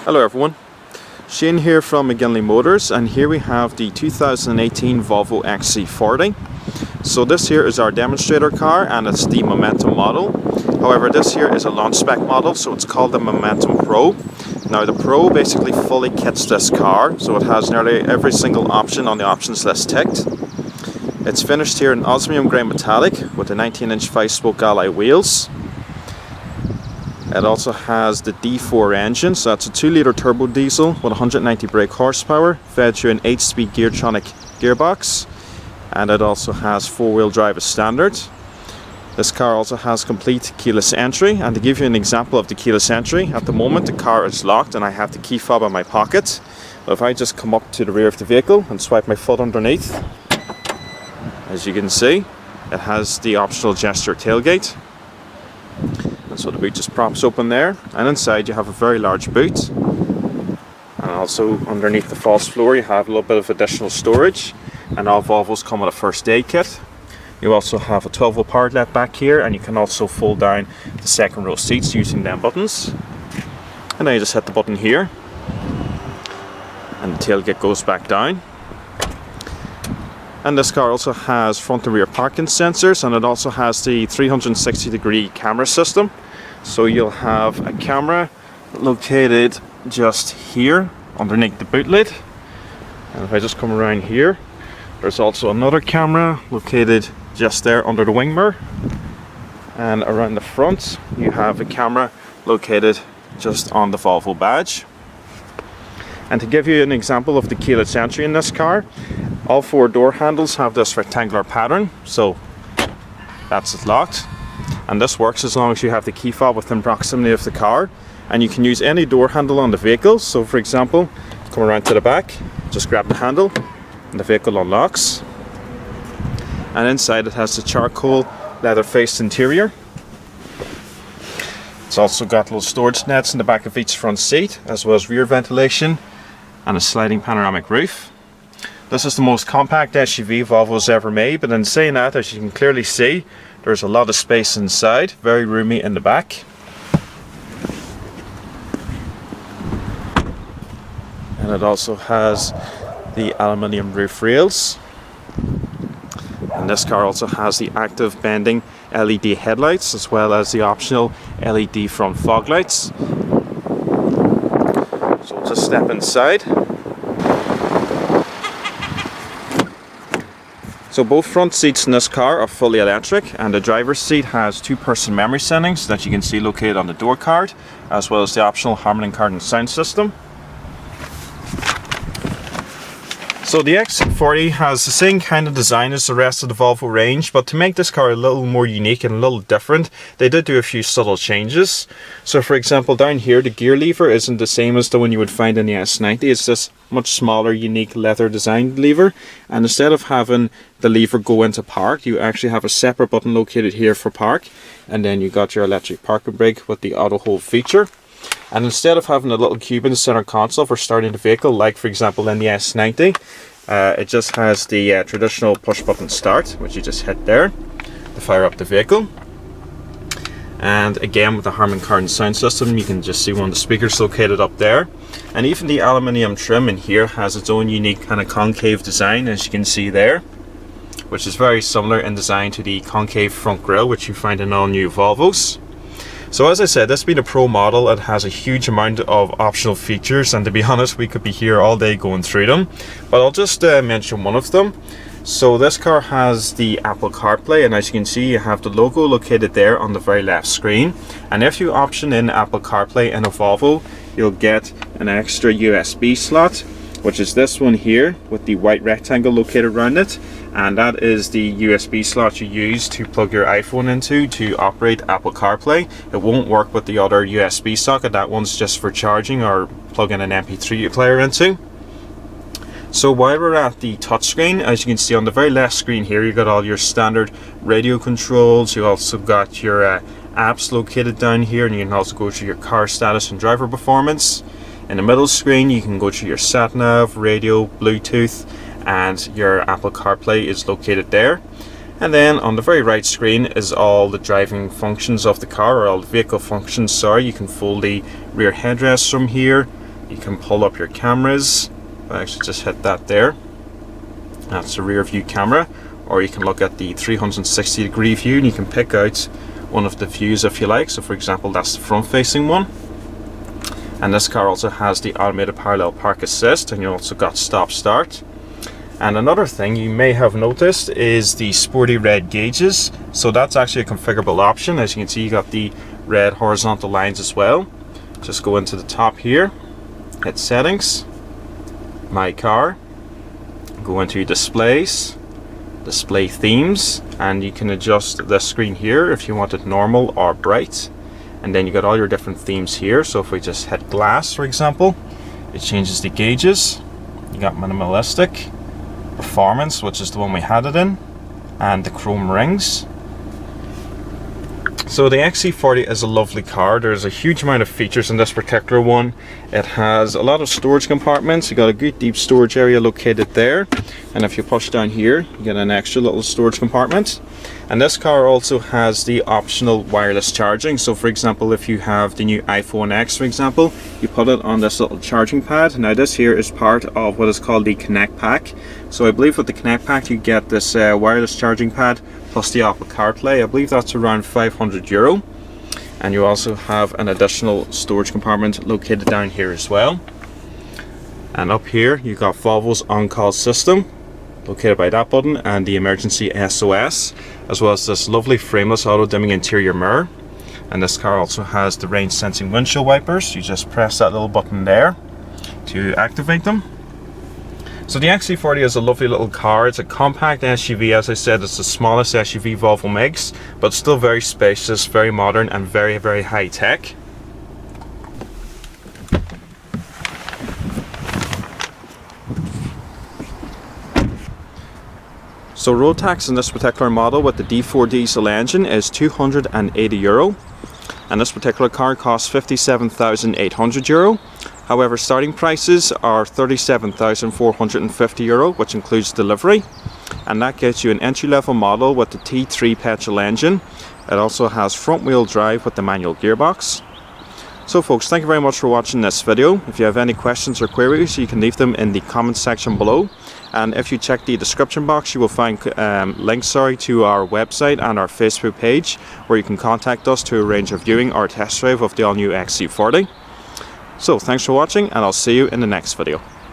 Hello everyone, Shane here from McGinley Motors, and here we have the 2018 Volvo XC40. So this here is our demonstrator car and it's the Momentum model. However, this here is a launch spec model, so it's called the Momentum Pro. Now the Pro basically fully kits this car, so it has nearly every single option on the options list ticked. It's finished here in Osmium grey metallic with the 19-inch 5-spoke alloy wheels. It also has the D4 engine, so that's a 2-litre turbo diesel with 190 brake horsepower, fed through an 8-speed Geartronic gearbox, and it also has 4-wheel drive as standard. This car also has complete keyless entry, and to give you an example of the keyless entry, at the moment the car is locked and I have the key fob in my pocket. But if I just come up to the rear of the vehicle and swipe my foot underneath, as you can see, it has the optional gesture tailgate. So the boot just props open there, and inside you have a very large boot, and also underneath the false floor you have a little bit of additional storage, and all Volvos come with a first aid kit. You also have a 12-volt power outlet back here, and you can also fold down the second row seats using them buttons. And then you just hit the button here and the tailgate goes back down. And this car also has front and rear parking sensors, and it also has the 360-degree camera system. So you'll have a camera located just here underneath the boot lid, and if I just come around here, there's also another camera located just there under the wing mirror, and around the front you have a camera located just on the Volvo badge. And to give you an example of the keyless entry in this car, all 4 door handles have this rectangular pattern, so that's it locked. And this works as long as you have the key fob within proximity of the car, and you can use any door handle on the vehicle. So for example, come around to the back, just grab the handle and the vehicle unlocks. And inside it has the charcoal leather faced interior. It's also got little storage nets in the back of each front seat, as well as rear ventilation and a sliding panoramic roof. This is the most compact SUV Volvo's ever made, but in saying that, as you can clearly see, there's a lot of space inside, very roomy in the back. And it also has the aluminium roof rails. And this car also has the active bending LED headlights, as well as the optional LED front fog lights. So we'll just step inside. So both front seats in this car are fully electric, and the driver's seat has 2-person memory settings that you can see located on the door card, as well as the optional Harman Kardon sound system. So the XC40 has the same kind of design as the rest of the Volvo range, but to make this car a little more unique and a little different, they did do a few subtle changes. So for example, down here the gear lever isn't the same as the one you would find in the S90. It's this much smaller, unique leather designed lever, and instead of having the lever go into park, you actually have a separate button located here for park, and then you got your electric parking brake with the auto hold feature. And instead of having a little cube in the center console for starting the vehicle, like for example in the S90, it just has the traditional push button start, which you just hit there to fire up the vehicle. And again, with the Harman Kardon sound system, you can just see one of the speakers located up there. And even the aluminium trim in here has its own unique kind of concave design, as you can see there, which is very similar in design to the concave front grille which you find in all new Volvos. So as I said, this being a Pro model, it has a huge amount of optional features, and to be honest, we could be here all day going through them, but I'll just mention one of them. So this car has the Apple CarPlay, and as you can see, you have the logo located there on the very left screen. And if you option in Apple CarPlay in a Volvo, you'll get an extra USB slot, which is this one here with the white rectangle located around it, and that is the USB slot you use to plug your iPhone into to operate Apple CarPlay. It won't work with the other USB socket. That one's just for charging or plugging an MP3 player into. So while we're at the touchscreen, as you can see on the very left screen here, you've got all your standard radio controls. You also got your apps located down here, and you can also go to your car status and driver performance. In the middle screen, you can go to your sat nav, radio, Bluetooth, and your Apple CarPlay is located there. And then on the very right screen is all the driving functions of the car, or all the vehicle functions, sorry. You can fold the rear headrest from here, You can pull up your cameras. I actually just hit that there. That's the rear view camera. Or you can look at the 360 degree view and you can pick out one of the views if you like. So for example, that's the front facing one. And this car also has the automated parallel park assist, and you also got stop start. And another thing you may have noticed is the sporty red gauges. So that's actually a configurable option. As you can see, you got the red horizontal lines as well. Just go into the top here, hit settings, my car, go into displays, display themes, and you can adjust the screen here if you want it normal or bright. And then you got all your different themes here. So if we just hit glass, for example, it changes the gauges. You got minimalistic, performance, which is the one we had it in, and the chrome rings. So the XC40 is a lovely car. There's a huge amount of features in this particular one. It has a lot of storage compartments. You got a good deep storage area located there, and if you push down here, you get an extra little storage compartment. And this car also has the optional wireless charging. So for example, if you have the new iPhone X, for example, you put it on this little charging pad. Now this here is part of what is called the Connect Pack. So I believe with the Connect Pack you get this wireless charging pad plus the Apple Carplay. I believe that's around €500. And you also have an additional storage compartment located down here as well. And up here you got Volvo's on-call system located by that button, and the emergency SOS, as well as this lovely frameless auto-dimming interior mirror. And this car also has the rain sensing windshield wipers. You just press that little button there to activate them. So the XC40 is a lovely little car. It's a compact SUV. As I said, it's the smallest SUV Volvo makes, but still very spacious, very modern, and very, very high tech. So road tax in this particular model with the D4 diesel engine is €280, and this particular car costs €57,800. However, starting prices are €37,450, which includes delivery, and that gets you an entry-level model with the T3 petrol engine. It also has front-wheel drive with the manual gearbox. So folks, thank you very much for watching this video. If you have any questions or queries, you can leave them in the comments section below. And if you check the description box, you will find links to our website and our Facebook page, where you can contact us to arrange a viewing or test drive of the all-new XC40. So thanks for watching, and I'll see you in the next video.